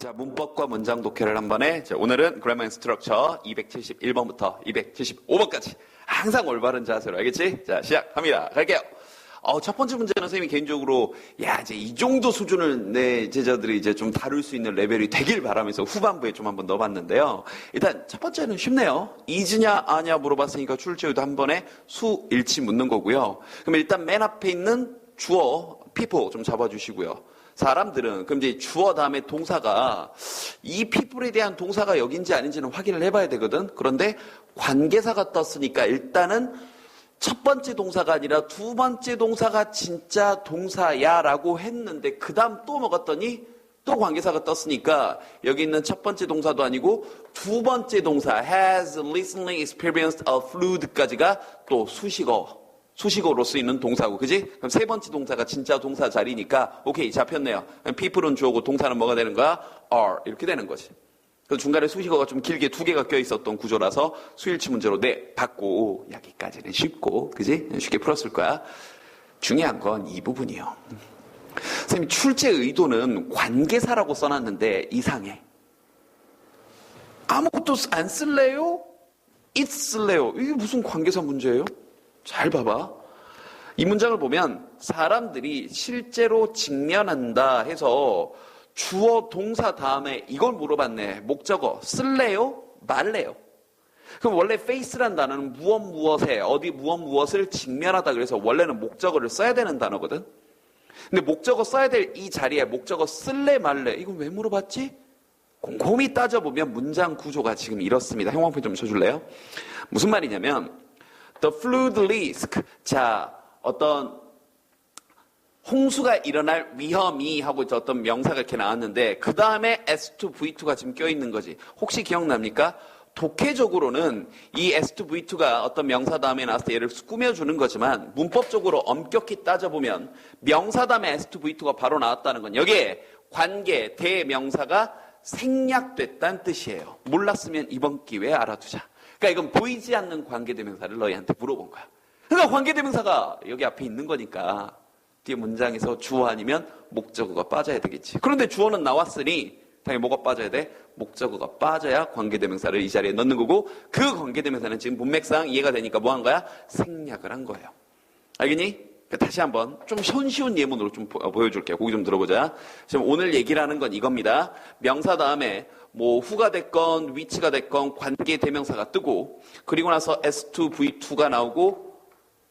자, 문법과 문장 독해를 한 번에, 오늘은 그래머 앤 스트럭처 271번부터 275번까지 항상 올바른 자세로, 알겠지? 자, 시작합니다. 갈게요. 첫 번째 문제는 선생님이 개인적으로, 이제 이 정도 수준을 내 제자들이 이제 좀 다룰 수 있는 레벨이 되길 바라면서 후반부에 좀 한번 넣어봤는데요. 일단 첫 번째는 쉽네요. 이즈냐, 아냐 물어봤으니까 출제유도 한 번에 수, 일치 묻는 거고요. 그럼 일단 맨 앞에 있는 주어, people 좀 잡아주시고요. 사람들은, 그럼 이제 주어 다음에 동사가, 이 people에 대한 동사가 여긴지 아닌지는 확인을 해봐야 되거든? 그런데 관계사가 떴으니까 일단은 첫 번째 동사가 아니라 두 번째 동사가 진짜 동사야 라고 했는데, 그 다음 또 먹었더니 또 관계사가 떴으니까 여기 있는 첫 번째 동사도 아니고 두 번째 동사 has recently experienced a flood까지가 또 수식어로 쓰이는 동사고, 그지? 그럼 세 번째 동사가 진짜 동사 자리니까 오케이, 잡혔네요. people은 주어고 동사는 뭐가 되는 거야? are 이렇게 되는 거지. 그래서 중간에 수식어가 좀 길게 두 개가 껴있었던 구조라서 수일치 문제로 받고, 여기까지는 쉽고, 그지? 쉽게 풀었을 거야. 중요한 건 이 부분이요. 선생님, 출제 의도는 관계사라고 써놨는데 이상해. 아무것도 안 쓸래요? it 쓸래요? 이게 무슨 관계사 문제예요? 잘 봐봐. 이 문장을 보면 사람들이 실제로 직면한다 해서 주어 동사 다음에 이걸 물어봤네. 목적어 쓸래요? 말래요? 그럼 원래 face란 단어는 무엇에 어디 무엇을 직면하다 그래서 원래는 목적어를 써야 되는 단어거든. 근데 목적어 써야 될 이 자리에 목적어 쓸래 말래 이건 왜 물어봤지? 곰곰이 따져보면 문장 구조가 지금 이렇습니다. 형광펜 좀 쳐줄래요? 무슨 말이냐면 The flood risk. 자, 어떤 홍수가 일어날 위험이 하고 어떤 명사가 이렇게 나왔는데 그 다음에 S2, V2가 지금 껴있는 거지. 혹시 기억납니까? 독해적으로는 이 S2, V2가 어떤 명사 다음에 나왔을 때 얘를 꾸며주는 거지만 문법적으로 엄격히 따져보면 명사 다음에 S2, V2가 바로 나왔다는 건 여기에 관계, 대명사가 생략됐다는 뜻이에요. 몰랐으면 이번 기회에 알아두자. 그러니까 이건 보이지 않는 관계대명사를 너희한테 물어본 거야. 그러니까 관계대명사가 여기 앞에 있는 거니까 뒤에 문장에서 주어 아니면 목적어가 빠져야 되겠지. 그런데 주어는 나왔으니 당연히 뭐가 빠져야 돼? 목적어가 빠져야 관계대명사를 이 자리에 넣는 거고, 그 관계대명사는 지금 문맥상 이해가 되니까 뭐 한 거야? 생략을 한 거예요. 알겠니? 다시 한번 좀 손쉬운 예문으로 좀 보여줄게요. 거기 좀 들어보자. 지금 오늘 얘기를 하는 건 이겁니다. 명사 다음에 뭐 후가 됐건 위치가 됐건 관계대명사가 뜨고, 그리고 나서 S2, V2가 나오고,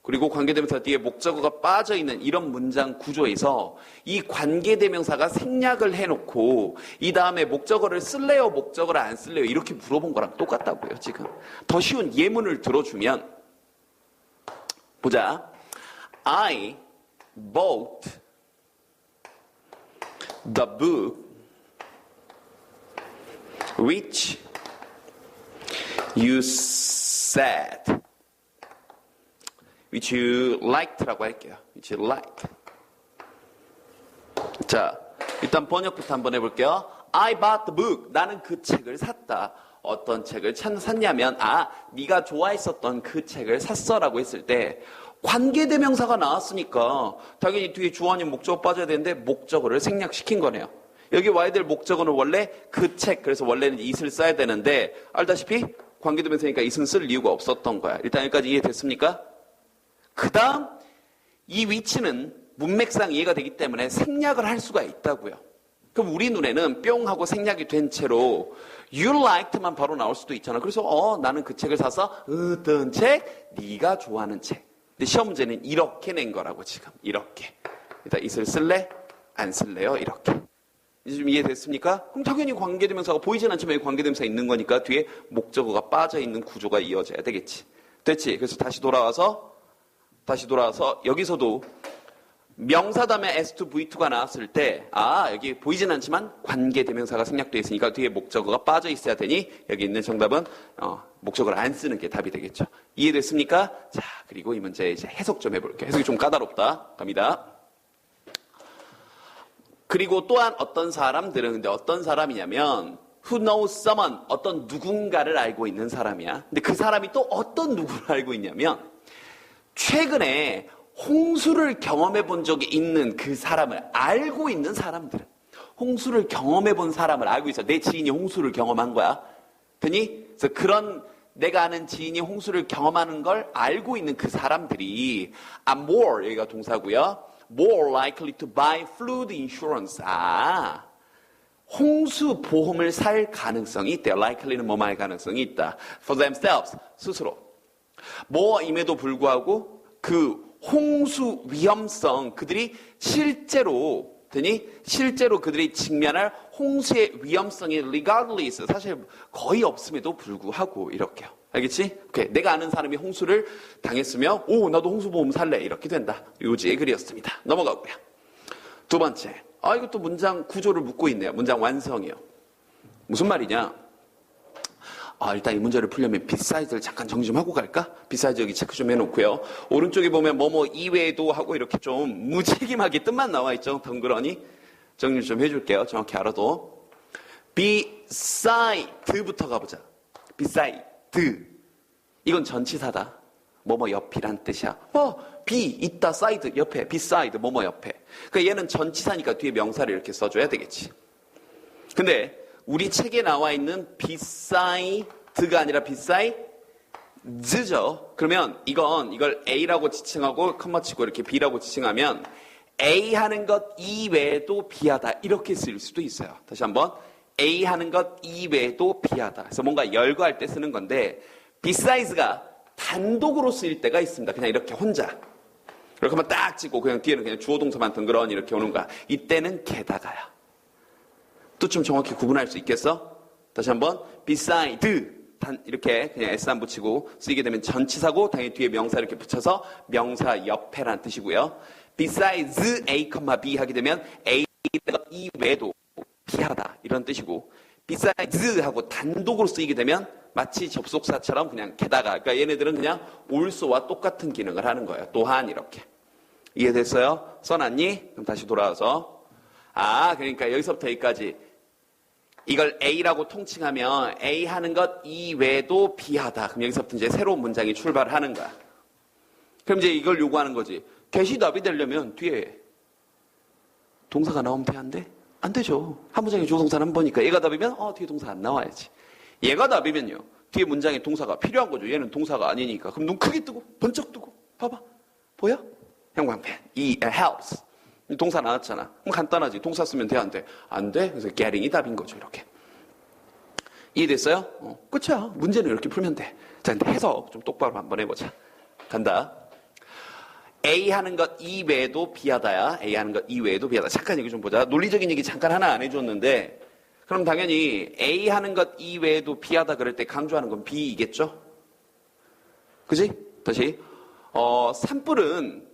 그리고 관계대명사 뒤에 목적어가 빠져있는 이런 문장 구조에서 이 관계대명사가 생략을 해놓고 이 다음에 목적어를 쓸래요? 목적어를 안 쓸래요? 이렇게 물어본 거랑 똑같다고요. 지금 더 쉬운 예문을 들어주면 보자. I bought the book which you said, which you liked라고 할게요. which you liked. 자, 일단 번역부터 한번 해볼게요. I bought the book. 나는 그 책을 샀다. 어떤 책을 샀냐면, 네가 좋아했었던 그 책을 샀어라고 했을 때 관계대명사가 나왔으니까 당연히 뒤에 주어 아닌 목적어 빠져야 되는데 목적어를 생략시킨 거네요. 여기 와야 될 목적어는 원래 그 책, 그래서 원래는 it을 써야 되는데 알다시피 관계대명사니까 it은 쓸 이유가 없었던 거야. 일단 여기까지 이해됐습니까? 그 다음 이 위치는 문맥상 이해가 되기 때문에 생략을 할 수가 있다고요. 그럼 우리 눈에는 뿅 하고 생략이 된 채로 you liked만 바로 나올 수도 있잖아. 그래서 나는 그 책을 사서 어떤 책? 네가 좋아하는 책. 근데 시험 문제는 이렇게 낸 거라고. 지금 이렇게 일단 it을 쓸래? 안 쓸래요? 이렇게. 이제 좀 이해됐습니까? 그럼 당연히 관계대명사가 보이진 않지만 여기 관계대명사 있는 거니까 뒤에 목적어가 빠져있는 구조가 이어져야 되겠지. 됐지? 그래서 다시 돌아와서 여기서도 명사 다음에 S2, V2가 나왔을 때 여기 보이진 않지만 관계대명사가 생략되어 있으니까 뒤에 목적어가 빠져 있어야 되니 여기 있는 정답은 목적어를 안 쓰는 게 답이 되겠죠. 이해됐습니까? 자, 그리고 이 문제 이제 해석 좀 해볼게요. 해석이 좀 까다롭다. 갑니다. 그리고 또한 어떤 사람들은, 근데 어떤 사람이냐면 who knows someone, 어떤 누군가를 알고 있는 사람이야. 근데 그 사람이 또 어떤 누구를 알고 있냐면 최근에 홍수를 경험해 본 적이 있는 그 사람을 알고 있는 사람들은, 홍수를 경험해 본 사람을 알고 있어. 내 지인이 홍수를 경험한 거야. 그니? 그래서 그런 내가 아는 지인이 홍수를 경험하는 걸 알고 있는 그 사람들이 are more, 여기가 동사고요. more likely to buy flood insurance. 홍수 보험을 살 가능성이 있대요. likely는 뭐뭐할 가능성이 있다. for themselves, 스스로. 뭐임에도 불구하고 그 홍수 위험성, 그들이 실제로 그들이 직면할 홍수의 위험성이 regardless, 사실 거의 없음에도 불구하고 이렇게요. 알겠지? 오케이. 내가 아는 사람이 홍수를 당했으면 나도 홍수보험 살래 이렇게 된다. 요지의 글이었습니다. 넘어가고요. 두 번째, 이것도 문장 구조를 묻고 있네요. 문장 완성이요. 무슨 말이냐? 일단 이 문제를 풀려면 beside를 잠깐 정리 좀 하고 갈까? besides 여기 체크 좀 해놓고요. 오른쪽에 보면 뭐뭐 이외에도 하고 이렇게 좀 무책임하게 뜻만 나와 있죠. 덩그러니 정리 좀 해줄게요. 정확히 알아도. beside부터 가보자. beside. 이건 전치사다. 뭐뭐 옆이란 뜻이야. be 있다, side 옆에, beside 뭐뭐 옆에. 그러니까 얘는 전치사니까 뒤에 명사를 이렇게 써줘야 되겠지. 근데 우리 책에 나와 있는 beside가 아니라 beside죠. 그러면 이걸 A라고 지칭하고 컴마 치고 이렇게 B라고 지칭하면 A 하는 것 이외에도 B하다 이렇게 쓸 수도 있어요. 다시 한번 A 하는 것 이외에도 B하다. 그래서 뭔가 열거할 때 쓰는 건데 besides가 단독으로 쓰일 때가 있습니다. 그냥 이렇게 혼자. 이렇게 하면 딱 찍고 그냥 뒤에는 그냥 주어 동사만 덩그러니 이렇게 오는 거야. 이때는 게다가야. 또 좀 정확히 구분할 수 있겠어? 다시 한번 beside 이렇게 그냥 s 안 붙이고 쓰이게 되면 전치사고 당연히 뒤에 명사 이렇게 붙여서 명사 옆에란 뜻이고요. besides A, B 하게 되면 A 이외에도 B하다 이런 뜻이고 besides 하고 단독으로 쓰이게 되면 마치 접속사처럼 그냥 게다가 그러니까 얘네들은 그냥 also와 똑같은 기능을 하는 거예요. 또한 이렇게. 이해됐어요? 써놨니? 그럼 다시 돌아와서 그러니까 여기서부터 여기까지 이걸 A라고 통칭하면 A 하는 것 이외에도 B하다. 그럼 여기서부터 이제 새로운 문장이 출발을 하는 거야. 그럼 이제 이걸 요구하는 거지. 대시답이 되려면 뒤에 동사가 나오면 돼, 안 돼? 안 되죠. 한 문장에 조동사는 한 번이니까 얘가 답이면 뒤에 동사 안 나와야지. 얘가 답이면요. 뒤에 문장에 동사가 필요한 거죠. 얘는 동사가 아니니까. 그럼 눈 크게 뜨고 번쩍 뜨고 봐봐. 보여? 형광펜. helps. 동사 나왔잖아. 그럼 간단하지. 동사 쓰면 돼, 안 돼? 안 돼. 그래서 getting이 답인 거죠. 이렇게. 이해됐어요? 끝이야. 문제는 이렇게 풀면 돼. 자, 근데 해석 좀 똑바로 한번 해보자. 간다. A 하는 것 이외에도 B하다야. A 하는 것 이외에도 B하다. 잠깐 얘기 좀 보자. 논리적인 얘기 잠깐 하나 안 해줬는데 그럼 당연히 A 하는 것 이외에도 B하다 그럴 때 강조하는 건 B이겠죠? 그지? 다시. 산불은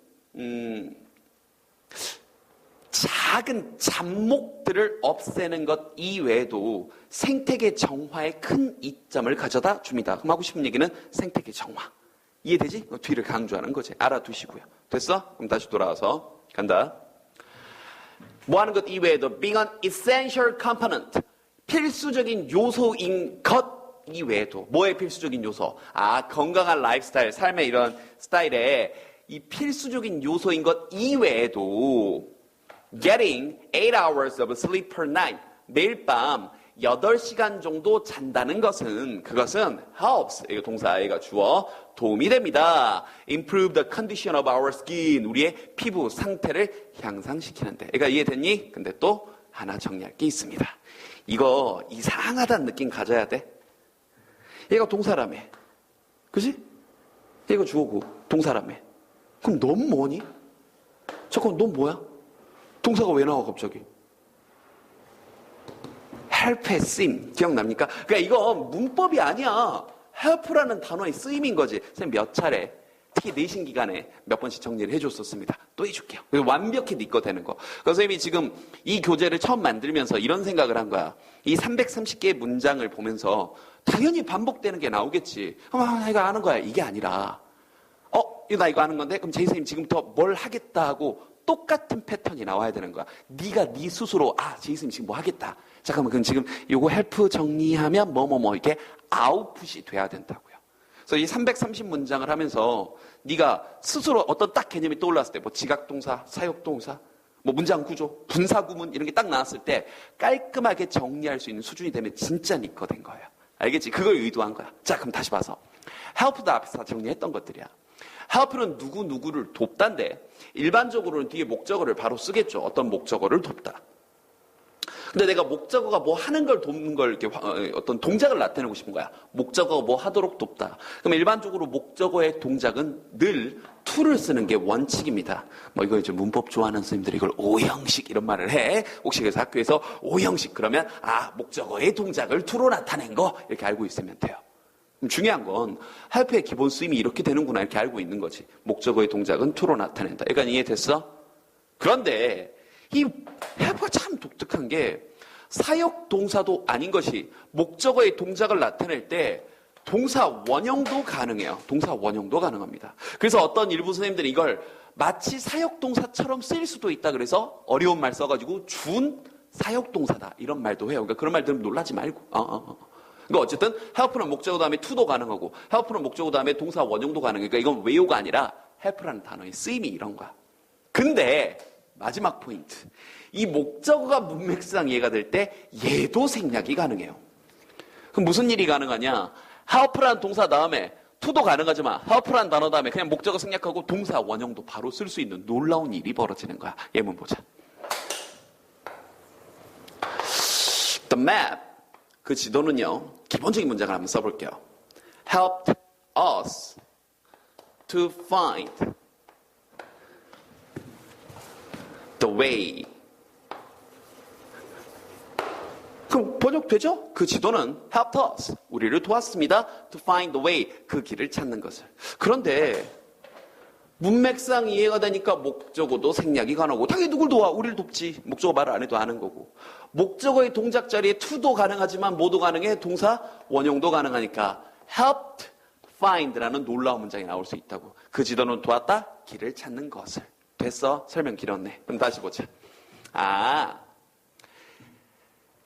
작은 잡목들을 없애는 것 이외에도 생태계 정화에 큰 이점을 가져다 줍니다. 그럼 하고 싶은 얘기는 생태계 정화. 이해되지? 뒤를 강조하는 거지. 알아두시고요. 됐어? 그럼 다시 돌아와서 간다. 뭐 하는 것 이외에도 being an essential component. 필수적인 요소인 것 이외에도 뭐의 필수적인 요소? 건강한 라이프스타일, 삶의 이런 스타일에 이 필수적인 요소인 것 이외에도 getting 8 hours of sleep per night. 매일 밤 8시간 정도 잔다는 것은 그것은 helps. 이거 동사 A가 주어 도움이 됩니다. improve the condition of our skin. 우리의 피부 상태를 향상시키는데. 그러니까 이해됐니? 근데 또 하나 정리할 게 있습니다. 이거 이상하다는 느낌 가져야 돼. 얘가 동사라며. 그지? 얘가 주어고 동사라며. 그럼 넌 뭐니? 잠깐만, 넌 뭐야? 동사가 왜 나와 갑자기? help의 쓰임 기억납니까? 그러니까 이거 문법이 아니야. help라는 단어의 쓰임인 거지. 선생님 몇 차례 특히 내신 기간에 몇 번씩 정리를 해줬었습니다. 또 해줄게요. 완벽히 네 거 되는 거. 그래서 선생님이 지금 이 교재를 처음 만들면서 이런 생각을 한 거야. 이 330개의 문장을 보면서 당연히 반복되는 게 나오겠지. 그럼 내가 아는 거야. 이게 아니라 나 이거 아는 건데 그럼 제이 선생님 지금부터 뭘 하겠다 하고 똑같은 패턴이 나와야 되는 거야. 네가 네 스스로 제이 선생님 지금 뭐 하겠다. 잠깐만 그럼 지금 요거 헬프 정리하면 이렇게 아웃풋이 돼야 된다고요. 그래서 이 330문장을 하면서 네가 스스로 어떤 딱 개념이 떠올랐을 때 지각동사, 사역동사, 뭐 문장 구조, 분사 구문 이런 게 딱 나왔을 때 깔끔하게 정리할 수 있는 수준이 되면 진짜 네 거 된 거예요. 알겠지? 그걸 의도한 거야. 자, 그럼 다시 봐서. help도 앞에서 정리했던 것들이야. help는 누구누구를 돕다인데 일반적으로는 뒤에 목적어를 바로 쓰겠죠. 어떤 목적어를 돕다. 근데 내가 목적어가 뭐 하는 걸 돕는 걸 이렇게 어떤 동작을 나타내고 싶은 거야. 목적어가 뭐 하도록 돕다. 그럼 일반적으로 목적어의 동작은 늘 to를 쓰는 게 원칙입니다. 뭐 이거 이제 문법 좋아하는 선생님들이 이걸 오형식 이런 말을 해. 혹시 그래서 학교에서 오형식 그러면 목적어의 동작을 to로 나타낸 거 이렇게 알고 있으면 돼요. 중요한 건 help의 기본 쓰임이 이렇게 되는구나 이렇게 알고 있는 거지. 목적어의 동작은 to로 나타낸다. 그러니까 이해됐어? 그런데 이 help가 참 독특한 게 사역 동사도 아닌 것이 목적어의 동작을 나타낼 때 동사 원형도 가능해요. 동사 원형도 가능합니다. 그래서 어떤 일부 선생님들이 이걸 마치 사역 동사처럼 쓰일 수도 있다 그래서 어려운 말 써가지고 준 사역 동사다 이런 말도 해요. 그러니까 그런 말 들으면 놀라지 말고. 그러니까 어쨌든 help는 목적어 다음에 to도 가능하고 help는 목적어 다음에 동사 원형도 가능해. 그러니까 이건 외우가 아니라 help라는 단어의 쓰임이 이런 거야. 근데 마지막 포인트. 이 목적어가 문맥상 이해가 될 때 얘도 생략이 가능해요. 그럼 무슨 일이 가능하냐? help라는 동사 다음에 to도 가능하지만 help라는 단어 다음에 그냥 목적어 생략하고 동사 원형도 바로 쓸 수 있는 놀라운 일이 벌어지는 거야. 예문 보자. The map. 그 지도는요. 기본적인 문장을 한번 써볼게요. helped us to find the way. 그럼 번역되죠? 그 지도는 helped us, 우리를 도왔습니다. to find the way, 그 길을 찾는 것을. 그런데 문맥상 이해가 되니까 목적어도 생략이 가능하고 당연히 누굴 도와? 우리를 돕지. 목적어 말을 안 해도 아는 거고. 목적어의 동작 자리에 to도 가능하지만 뭐도 가능해? 동사 원형도 가능하니까 helped find라는 놀라운 문장이 나올 수 있다고. 그 지도는 도왔다? 길을 찾는 것을. 됐어? 설명 길었네. 그럼 다시 보자.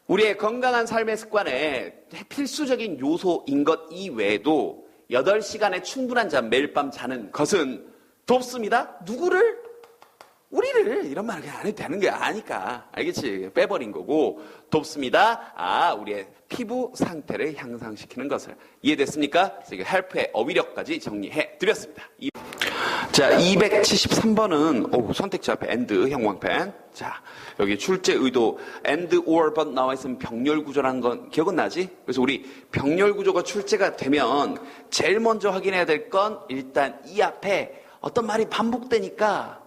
우리의 건강한 삶의 습관에 필수적인 요소인 것 이외에도 8시간의 충분한 잠 매일 밤 자는 것은 돕습니다. 누구를? 우리를. 이런 말 그냥 안 해도 되는 게 아니까. 알겠지? 빼버린 거고. 돕습니다. 우리의 피부 상태를 향상시키는 것을. 이해됐습니까? 그래서 이거 help의 어휘력까지 정리해 드렸습니다. 자, 273번은 선택지 앞에 and 형광펜. 자, 여기 출제 의도 and or but 나와 있으면 병렬 구조라는 건 기억은 나지? 그래서 우리 병렬 구조가 출제가 되면 제일 먼저 확인해야 될 건 일단 이 앞에 어떤 말이 반복되니까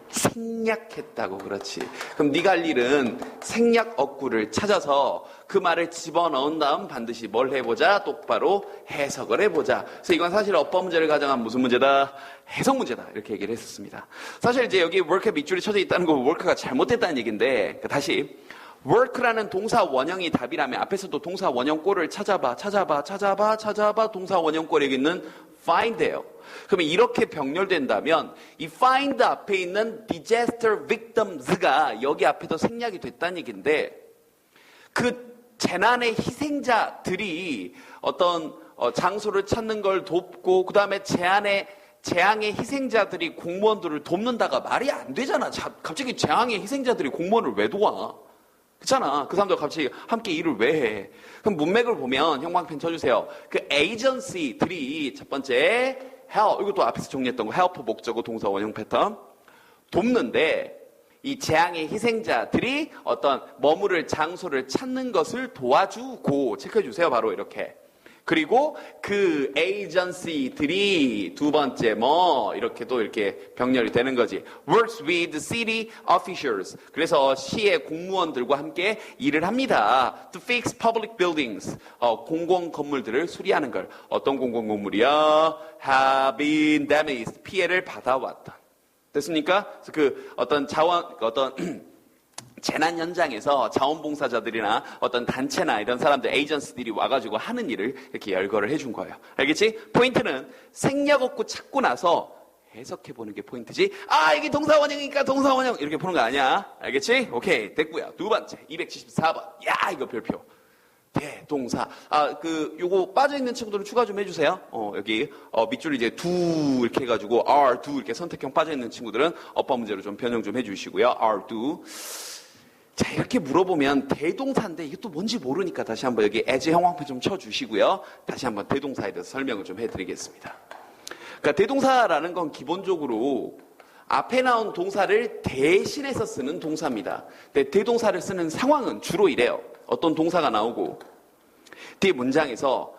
생략했다고. 그렇지. 그럼 네가 할 일은 생략 어구를 찾아서 그 말을 집어넣은 다음 반드시 뭘 해보자? 똑바로 해석을 해보자. 그래서 이건 사실 어법 문제를 가정한 무슨 문제다? 해석 문제다. 이렇게 얘기를 했었습니다. 사실 이제 여기 work에 밑줄이 쳐져 있다는 거 work가 잘못됐다는 얘기인데 다시 work라는 동사 원형이 답이라면 앞에서도 동사 원형꼴을 찾아봐 동사 원형꼴에 있는 find예요. 그러면 이렇게 병렬된다면 이 find 앞에 있는 disaster victims가 여기 앞에도 생략이 됐다는 얘기인데 그 재난의 희생자들이 어떤 장소를 찾는 걸 돕고 그 다음에 재앙의 희생자들이 공무원들을 돕는다가 말이 안 되잖아. 갑자기 재앙의 희생자들이 공무원을 왜 도와? 그렇잖아. 그 사람들 갑자기 함께 일을 왜 해? 그럼 문맥을 보면 형광펜 쳐주세요. 그 에이전시들이 첫 번째 help, 이것도 앞에서 정리했던 거 help 목적어 동사 원형 패턴 돕는데 이 재앙의 희생자들이 어떤 머무를 장소를 찾는 것을 도와주고 체크해 주세요. 바로 이렇게. 그리고 그 에이전시들이 두 번째 이렇게 또 이렇게 병렬이 되는 거지. works with city officials. 그래서 시의 공무원들과 함께 일을 합니다. to fix public buildings. 공공 건물들을 수리하는 걸. 어떤 공공 건물이야? have been damaged. 피해를 받아왔다. 됐습니까? 그래서 그 어떤 재난 현장에서 자원봉사자들이나 어떤 단체나 이런 사람들, 에이전시들이 와가지고 하는 일을 이렇게 열거를 해준 거예요. 알겠지? 포인트는 생략 없고 찾고 나서 해석해보는 게 포인트지. 이게 동사원형이니까 동사원형 이렇게 보는 거 아니야. 알겠지? 오케이, 됐고요. 두 번째, 274번. 야, 이거 별표. 대동사. 요거 빠져있는 친구들은 추가 좀 해주세요. 여기, 밑줄 이제 do 이렇게 해가지고 are, do 이렇게 선택형 빠져있는 친구들은 어법 문제로 좀 변형 좀 해주시고요. are, do. 자, 이렇게 물어보면 대동사인데 이게 또 뭔지 모르니까 다시 한번 여기 as 형광펜 좀 쳐주시고요. 다시 한번 대동사에 대해서 설명을 좀 해드리겠습니다. 그러니까 대동사라는 건 기본적으로 앞에 나온 동사를 대신해서 쓰는 동사입니다. 근데 대동사를 쓰는 상황은 주로 이래요. 어떤 동사가 나오고 뒤에 문장에서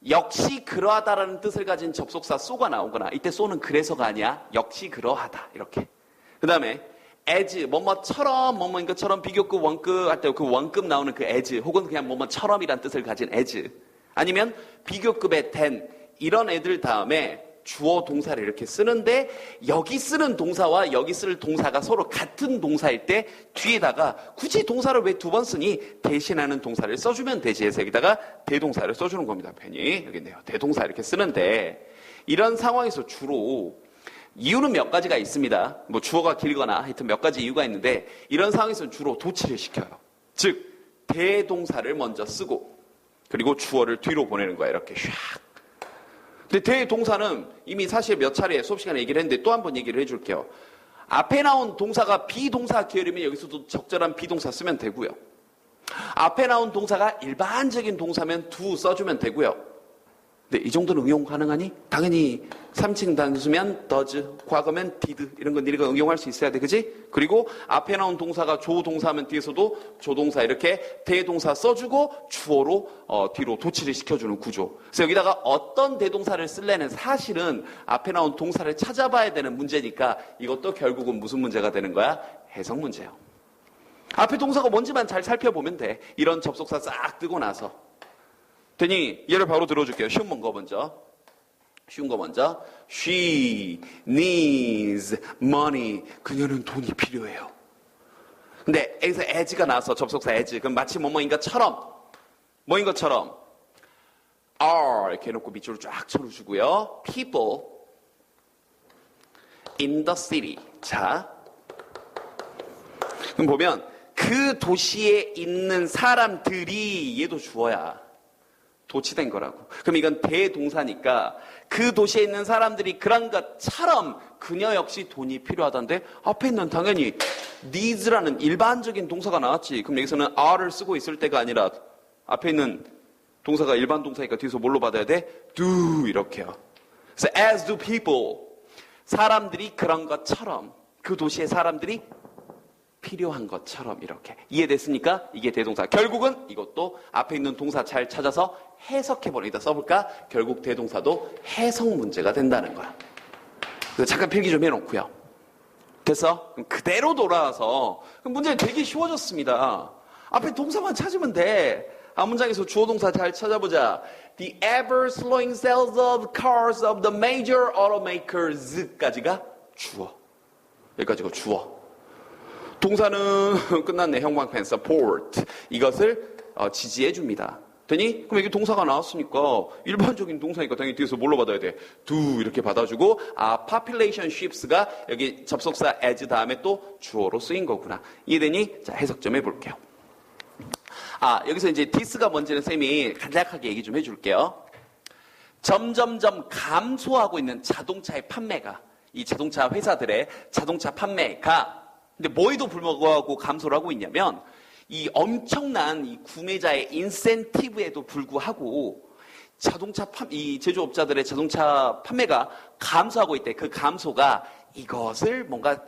역시 그러하다라는 뜻을 가진 접속사 so가 나오거나, 이때 so는 그래서가 아니야, 역시 그러하다 이렇게. 그 다음에 as, 뭐뭐처럼, 뭐뭐인 것처럼 비교급, 원급 할 때 그 원급 나오는 그 as, 혹은 그냥 뭐뭐처럼이란 뜻을 가진 as, 아니면 비교급의 than, 이런 애들 다음에 주어 동사를 이렇게 쓰는데, 여기 쓰는 동사와 여기 쓸 동사가 서로 같은 동사일 때 뒤에다가 굳이 동사를 왜 두 번 쓰니? 대신하는 동사를 써주면 되지 해서 여기다가 대동사를 써주는 겁니다. 편히 여기 있네요. 대동사 이렇게 쓰는데, 이런 상황에서 주로 이유는 몇 가지가 있습니다. 뭐 주어가 길거나 하여튼 몇 가지 이유가 있는데, 이런 상황에서는 주로 도치를 시켜요. 즉 대동사를 먼저 쓰고 그리고 주어를 뒤로 보내는 거야. 이렇게 샥. 근데 대동사는 이미 사실 몇 차례 수업 시간에 얘기를 했는데 또 한 번 얘기를 해줄게요. 앞에 나온 동사가 비동사 계열이면 여기서도 적절한 비동사 쓰면 되고요. 앞에 나온 동사가 일반적인 동사면 do 써주면 되고요. 근데 이 정도는 응용 가능하니? 당연히 3층 단수면 does, 과거면 did, 이런 건 네가 응용할 수 있어야 돼, 그지? 그리고 앞에 나온 동사가 조동사면 뒤에서도 조동사 이렇게 대동사 써주고 주어로 뒤로 도치를 시켜주는 구조. 그래서 여기다가 어떤 대동사를 쓸래는 사실은 앞에 나온 동사를 찾아봐야 되는 문제니까 이것도 결국은 무슨 문제가 되는 거야? 해석 문제예요. 앞에 동사가 뭔지만 잘 살펴보면 돼. 이런 접속사 싹 뜨고 나서. 되니 예를 바로 들어줄게요. 쉬운 거 먼저. She needs money. 그녀는 돈이 필요해요. 근데 여기서 as가 나와서 접속사 as. 그럼 마치 뭐뭐인 것처럼 are 이렇게 해놓고 밑줄을 쫙 쳐주고요. People in the city. 자, 그럼 보면 그 도시에 있는 사람들이, 얘도 주어야. 도치된 거라고. 그럼 이건 대동사니까 그 도시에 있는 사람들이 그런 것처럼 그녀 역시 돈이 필요하다는데, 앞에 있는 당연히 needs라는 일반적인 동사가 나왔지. 그럼 여기서는 are를 쓰고 있을 때가 아니라 앞에 있는 동사가 일반 동사니까 뒤에서 뭘로 받아야 돼? do 이렇게요. 그래서 as do people, 사람들이 그런 것처럼, 그 도시의 사람들이 필요한 것처럼 이렇게. 이해됐습니까? 이게 대동사. 결국은 이것도 앞에 있는 동사 잘 찾아서 해석해보는, 이따 써볼까? 결국 대동사도 해석 문제가 된다는 거야. 그래서 잠깐 필기 좀 해놓고요. 됐어? 그럼 그대로 돌아와서 그럼 문제 되게 쉬워졌습니다. 앞에 동사만 찾으면 돼. 앞 문장에서 주어 동사 잘 찾아보자. The ever slowing sales of cars of the major automakers까지가 주어. 여기까지가 주어. 동사는 끝났네. 형광펜 support. 이것을 지지해 줍니다. 되니? 그럼 여기 동사가 나왔으니까 일반적인 동사니까 당연히 뒤에서 뭘로 받아야 돼? do 이렇게 받아주고, population ships가 여기 접속사 as 다음에 또 주어로 쓰인 거구나. 이해되니? 자, 해석 좀 해볼게요. 여기서 이제 this가 뭔지는 쌤이 간략하게 얘기 좀 해줄게요. 점점점 감소하고 있는 자동차의 판매가, 이 자동차 회사들의 자동차 판매가, 근데 뭐에도 불구하고 감소를 하고 있냐면, 이 엄청난 이 구매자의 인센티브에도 불구하고 이 제조업자들의 자동차 판매가 감소하고 있대. 그 감소가 이것을 뭔가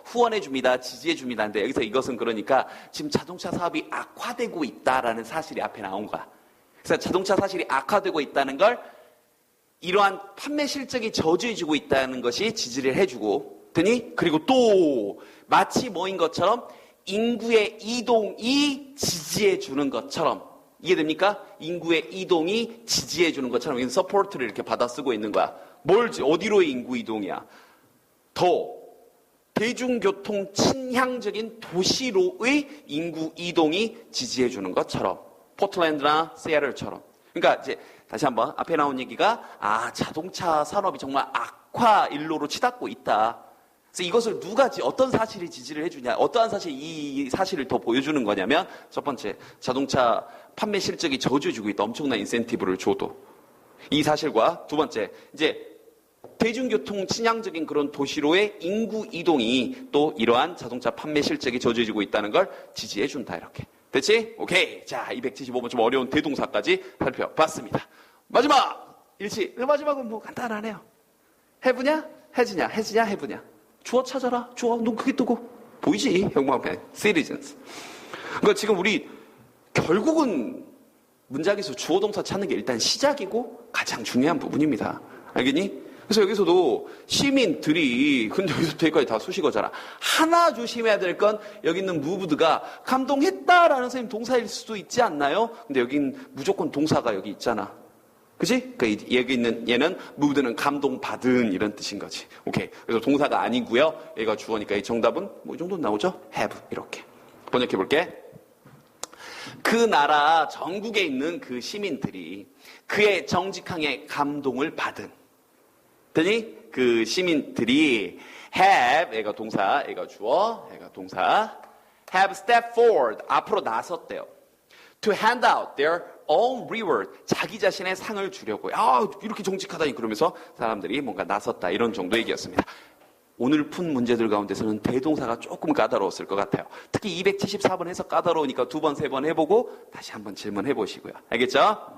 후원해 줍니다, 지지해 줍니다. 근데 여기서 이것은 그러니까 지금 자동차 사업이 악화되고 있다라는 사실이 앞에 나온 거야. 그래서 자동차 사실이 악화되고 있다는 걸, 이러한 판매 실적이 저조해지고 있다는 것이 지지를 해주고, 더니 그리고 또 마치 뭐인 것처럼 인구의 이동이 지지해 주는 것처럼. 이해됩니까? 인구의 이동이 지지해 주는 것처럼 여기는 서포트를 이렇게 받아 쓰고 있는 거야. 어디로의 인구 이동이야? 더 대중교통 친향적인 도시로의 인구 이동이 지지해 주는 것처럼. 포틀랜드나 시애틀처럼. 그러니까 이제 다시 한번 앞에 나온 얘기가, 자동차 산업이 정말 악화 일로로 치닫고 있다. 그래서 이것을 어떤 사실이 지지를 해주냐, 어떠한 사실이 이 사실을 더 보여주는 거냐면, 첫 번째, 자동차 판매 실적이 저조해지고 있다. 엄청난 인센티브를 줘도. 이 사실과 두 번째, 이제 대중교통 친향적인 그런 도시로의 인구 이동이 또 이러한 자동차 판매 실적이 저조해지고 있다는 걸 지지해준다. 이렇게. 됐지? 오케이. 자, 275번 좀 어려운 대동사까지 살펴봤습니다. 마지막! 일치. 마지막은 뭐 간단하네요. 해부냐? 해지냐? 해지냐? 해부냐? 주어 찾아라. 주어 눈 크게 뜨고. 보이지? 형광펜. citizens. 그러니까 지금 우리 결국은 문장에서 주어 동사 찾는 게 일단 시작이고 가장 중요한 부분입니다. 알겠니? 그래서 여기서도 시민들이, 근데 여기서 여기까지 다 수식어잖아. 하나 조심해야 될 건 여기 있는 moved가 감동했다라는 선생님 동사일 수도 있지 않나요? 근데 여긴 무조건 동사가 여기 있잖아. 그치? 그러니까 여기 있는 얘는 moved는 감동받은 이런 뜻인 거지. 오케이. 그래서 동사가 아니고요. 얘가 주어니까 이 정답은 뭐 이 정도 나오죠? have 이렇게. 번역해 볼게. 그 나라 전국에 있는 그 시민들이 그의 정직함에 감동을 받은. 되니? 그 시민들이 have, 얘가 동사, 얘가 주어, 얘가 동사. have stepped forward, 앞으로 나섰대요. to hand out their own reward, 자기 자신의 상을 주려고. 아, 이렇게 정직하다니 그러면서 사람들이 뭔가 나섰다. 이런 정도 얘기였습니다. 오늘 푼 문제들 가운데서는 대동사가 조금 까다로웠을 것 같아요. 특히 274번 해서 까다로우니까 2번, 3번 해보고 다시 한번 질문해 보시고요. 알겠죠?